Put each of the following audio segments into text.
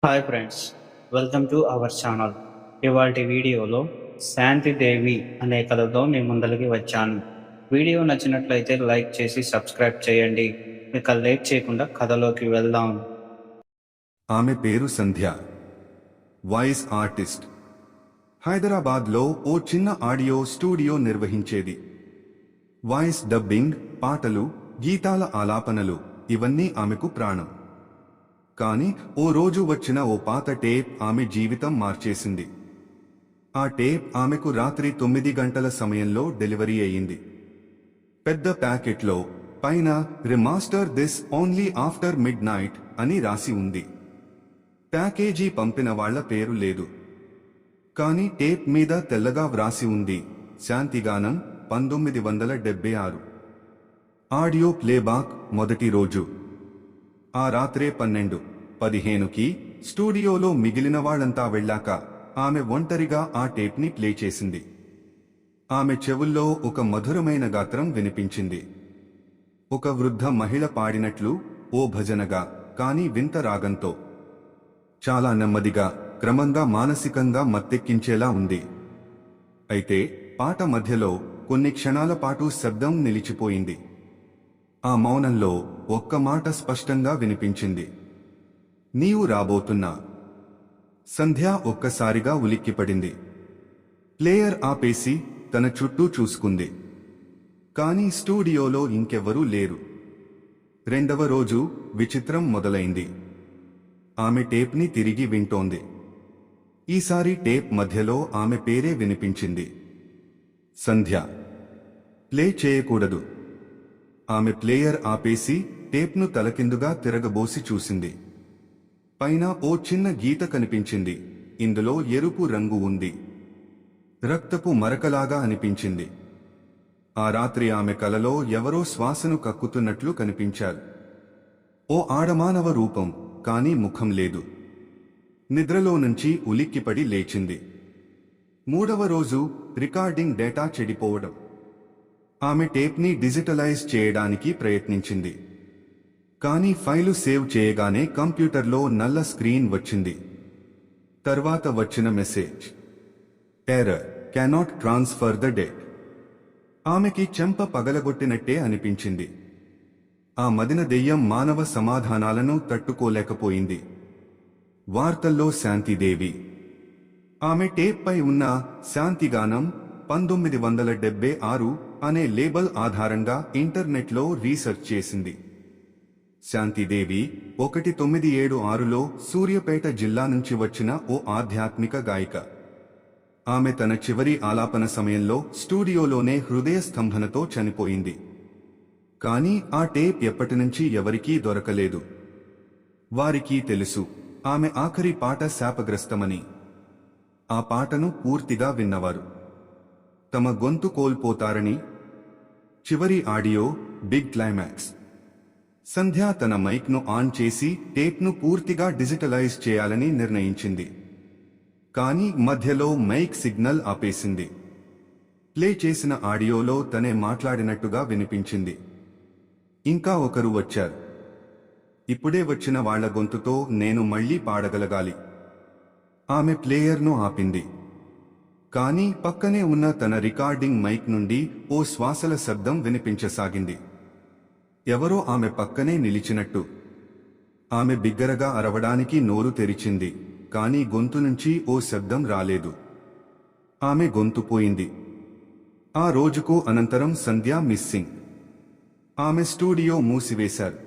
Hi friends, welcome to our channel. ఇవాల్టి వీడియోలో శాంతిదేవి అనే కథతో మీ ముందరికి వచ్చాను. వీడియో నచ్చినట్లయితే లైక్ చేసి సబ్స్క్రైబ్ చేయండి. ఇక లేట్ చేయకుండా కథలోకి వెళ్దాం. ఆమె పేరు సంధ్య, వాయిస్ ఆర్టిస్ట్. హైదరాబాద్లో ఓ చిన్న ఆడియో స్టూడియో నిర్వహించేది. వాయిస్ డబ్బింగ్, పాటలు, గీతాల ఆలాపనలు ఇవన్నీ ఆమెకు ప్రాణం. కాని ఓ రోజు వచ్చిన ఓ పాత టేప్ ఆమె జీవితం మార్చేసింది. ఆ టేప్ ఆమెకు రాత్రి 9 గంటల సమయంలో డెలివరీ అయ్యింది. పెద్ద ప్యాకెట్లో పైన remaster this only after midnight అని రాసి ఉంది. ప్యాకేజీ పంపిన వాళ్ల పేరు లేదు. కాని టేప్ మీద తెల్లగా వ్రాసి ఉంది, శాంతిగానం 1976. ఆడియో ప్లేబాక్ మొదటి రోజు. ఆ రాత్రే 12:15కి స్టూడియోలో మిగిలిన వాళ్లంతా వెళ్లాక ఆమె ఒంటరిగా ఆ టేప్ని ప్లే చేసింది. ఆమె చెవుల్లో ఒక మధురమైన గాత్రం వినిపించింది. ఒక వృద్ధ మహిళ పాడినట్లు, ఓ భజనగా, కాని వింత రాగంతో. చాలా నెమ్మదిగా, క్రమంగా మానసికంగా మత్తెక్కించేలా ఉంది. అయితే పాట మధ్యలో కొన్ని క్షణాల పాటు శబ్దం నిలిచిపోయింది. ఆ మౌనంలో ఒక్క మాట స్పష్టంగా వినిపించింది, నీవు రాబోతున్నా. సంధ్య ఒక్కసారిగా ఉలిక్కిపడింది. ప్లేయర్ ఆపేసి తన చుట్టూ చూసుకుంది. కాని స్టూడియోలో ఇంకెవ్వరూ లేరు. రెండవ రోజు విచిత్రం మొదలైంది. ఆమె టేప్ని తిరిగి వింటోంది. ఈసారి టేప్ మధ్యలో ఆమె పేరే వినిపించింది, సంధ్య. ప్లే చేయకూడదు. ఆమె ప్లేయర్ ఆపేసి టేప్ను తలకిందుగా తిరగబోసి చూసింది. పైన ఓ చిన్న గీత కనిపించింది. ఇందులో ఎరుపు రంగు ఉంది. రక్తపు మరకలాగా అనిపించింది. ఆ రాత్రి ఆమె కలలో ఎవరో శ్వాసను కక్కుతున్నట్లు కనిపించారు. ఓ ఆడమానవ రూపం, కాని ముఖం లేదు. నిద్రలో నుంచి ఉలిక్కిపడి లేచింది. మూడవ రోజు రికార్డింగ్ డేటా చెడిపోవడం. ఆమె టేప్ని డిజిటలైజ్ చేయడానికి ప్రయత్నించింది. కానీ ఫైలు సేవ్ చేయగానే కంప్యూటర్లో నల్ల స్క్రీన్ వచ్చింది. తర్వాత వచ్చిన message, error, cannot transfer the date. ఆమెకి చెంప పగలగొట్టినట్టే అనిపించింది. ఆ మదిన దెయ్యం మానవ సమాధానాలను తట్టుకోలేకపోయింది. వార్తల్లో శాంతిదేవి. ఆమె టేప్ పై ఉన్న శాంతిగానం 1976 అనే లేబుల్ ఆధారంగా ఇంటర్నెట్లో రీసెర్చ్ చేసింది. శాంతిదేవి 1976లో సూర్యాపేట జిల్లా నుంచి వచ్చిన ఓ ఆధ్యాత్మిక గాయిక. ఆమె తన చివరి ఆలాపన సమయంలో స్టూడియోలోనే హృదయ స్తంభనతో చనిపోయింది. కానీ ఆ టేప్ ఎప్పటినుంచి ఎవరికీ దొరకలేదు. వారికి తెలుసు, ఆమె ఆఖరి పాట శాపగ్రస్తమని. ఆ పాటను పూర్తిగా విన్నవారు తమ గొంతు కోల్పోతారని. చివరి ఆడియో, బిగ్ క్లైమాక్స్. సంధ్య తన మైక్ను ఆన్ చేసి టేప్ను పూర్తిగా డిజిటలైజ్ చేయాలని నిర్ణయించింది. కానీ మధ్యలో మైక్ సిగ్నల్ ఆపేసింది. ప్లే చేసిన ఆడియోలో తనే మాట్లాడినట్టుగా వినిపించింది. ఇంకా ఒకరు వచ్చారు. ఇప్పుడే వచ్చిన వాళ్ల గొంతుతో నేను మళ్లీ పాడగలగాలి. ఆమె ప్లేయర్ను ఆపింది. కానీ పక్కనే ఉన్న తన రికార్డింగ్ మైక్ నుండి ఓ శ్వాసల శబ్దం వినిపించసాగింది. ఎవరో ఆమె పక్కనే నిలిచినట్టు. ఆమె బిగ్గరగా అరవడానికి నోరు తెరిచింది, కానీ గొంతు నుంచి ఓ శబ్దం రాలేదు. ఆమె గొంతు పోయింది. ఆ రోజుకు అనంతరం సంధ్య మిస్సింగ్. ఆమె స్టూడియో మూసివేశారు.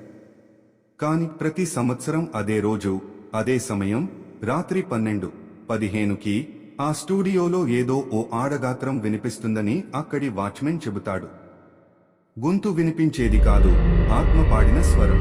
కాని ప్రతి సంవత్సరం అదే రోజు, అదే సమయం, రాత్రి 12:15కి ఆ స్టూడియోలో ఏదో ఓ ఆడగాత్రం వినిపిస్తుందని అక్కడి వాచ్మెన్ చెబుతాడు. గొంతు వినిపించేది కాదు, ఆత్మ పాడిన స్వరం.